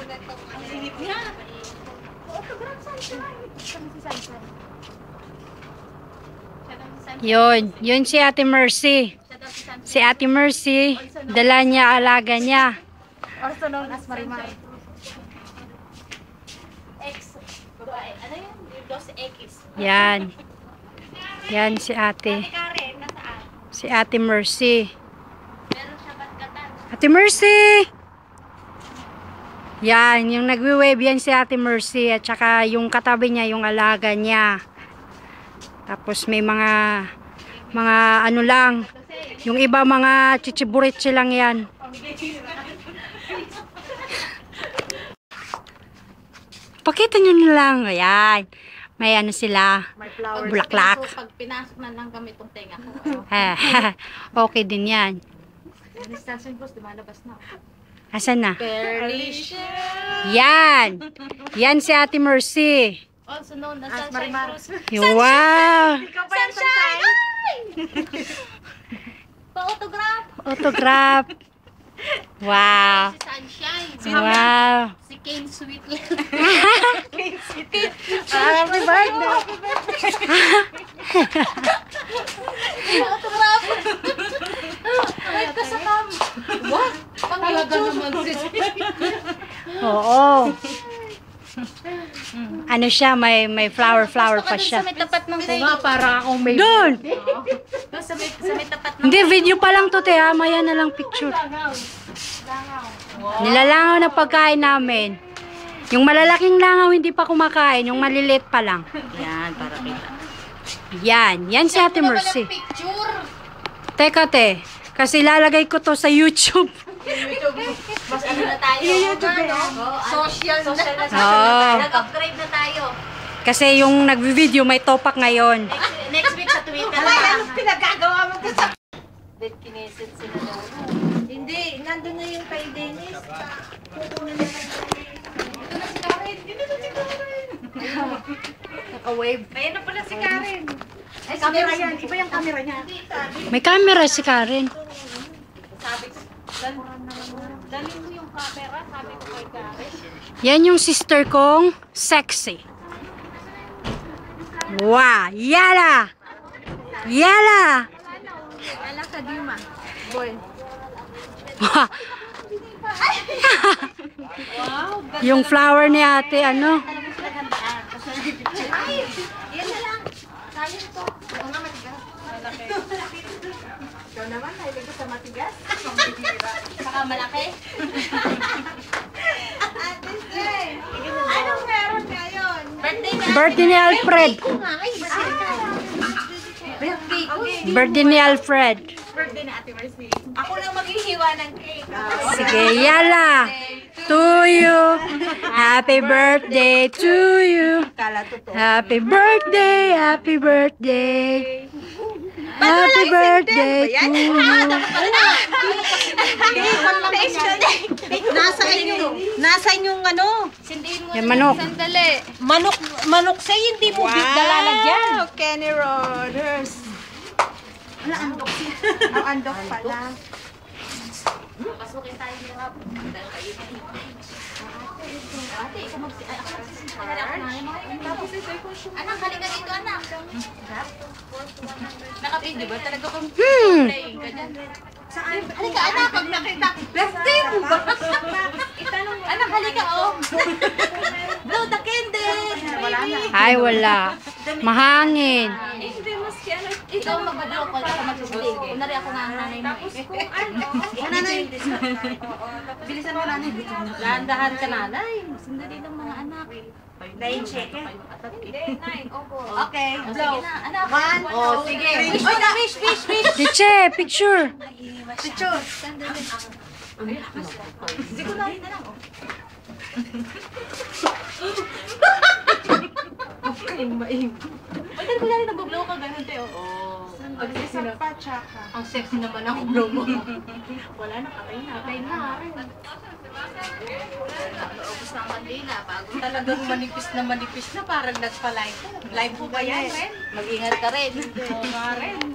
Ang silip niya. Autograph sunshine. Yun si Ate Mercy. Si Ate Mercy, dala niya, alaga niya. Also known as Marimar. X. Babae. Ano yun? Dos X. Yan. Yan si Ate. Karen, nasaan? Si Ate Mercy. Meron siya batkatan. Ate Mercy! Yan, yung nagwi-wave yan si Ate Mercy. At saka yung katabi niya, yung alaga niya. Tapos may mga ano lang. Yung iba mga chichiburitsi lang yan. Pakita nyo na lang. Ayan. May ano sila. Bulaklak. Pag pinasok na lang kami itong tenga ko. Okay din yan. Distancing post, lumalabas na. Asan na? Perlicia. Yan. Yan si Ate Mercy. Also known as Sunshine Cruz. Wow. Sunshine! Pa-autograph. Autograph. Wow. Si Sunshine. Wow. Si Kane Sweet. Happy birthday. Autograph. Wait ka sa cam. What? Pangalaga naman sis. Oo. Ano siya, may flower pa siya. Sa may tapat ng Nga, para akong may... Doon! Sa may tapat ng Hindi, video pa lang to, te, ha? Maya na lang picture. Nilalangaw na pagkain namin. Yung malalaking langaw, hindi pa kumakain. Yung maliliit pa lang. Yan, para kita. Yan si Ate Mercy. picture. Teka, te. Kasi lalagay ko to sa YouTube. Mas ano na tayo? Social na. Oo. Nag-upgrade na tayo. Kasi yung nagvi-video may topak ngayon. Next week sa Twitter. Anong pinagagawa mo ko sa... Bet kinesit sila daw. Hindi, nandun na yung kay Dennis. Kukunan na lang. Ito na si Karen. Dito na si Karen. Naka-wave. Ayan na pala si Karen. Ay, camera yan. Iba yung camera niya. May camera si Karen. Sabi ko, dalhin mo yung camera. Sabi ko kay Karen. Yan yung sister kong sexy. Wow! Yala! Yala! Ala ka, Dima. Boy. Yung flower ni ate, ano? Ay, yan na lang. Kaya ito. Oo nga, matigas. Malaki. Ikaw naman, nahilig ko sa matigas. Saka malaki. Ate Sey, anong meron ngayon? Birthday ni Alfred. Birthday ni Alfred. Birthday na Ate Mercy. Ako lang maghihiwa ng cake. Sige, yala! To you. Happy birthday to you. Happy birthday, happy birthday. Happy birthday to you. Nasaan yung ano? Sindihin mo Yung manok. sandali. Manok sa hindi mo dalalagyan. Kenny Rodgers. Wala, andok siya. Ang andok pala. Pasukin tayo ng hap. Dahil kayo na ate, ikaw tapos ito yung anak, halika dito anak. Nakapindi ba? Talaga kang playing ka dyan. Saan? Halika anak, pag nakita. Birthday mo ba? Itanong mo. Anak, halika oh. Blow the candle. Ay, wala. Mahangin. Hindi, maski ano. Ikaw mag-blow ko. Ako mag-blow. Kunwari ako nga ang nanay mo. Tapos kung ano. Nanay. Bilisan mo nanay. Dahan-dahan ka nanay. Sandali ng mga anak. 9 cheque. Hindi, 9. Opo. Okay, Sige na, anak. 1. Oh, sige. Wish. Diche, picture. Picture. Sandali. Sige ko na rin na lang. Pwede ko na rin nag-blow ka ganun, Teo. Ang sexy naman ako, blow mo. Wala na, patay na. Patay na, rin. Naubos na ang kandila. Bago Talagang manipis na parang nagpa-live. Live po ba yan, Ren? mag-ingat ka rin. Oo nga, Ren.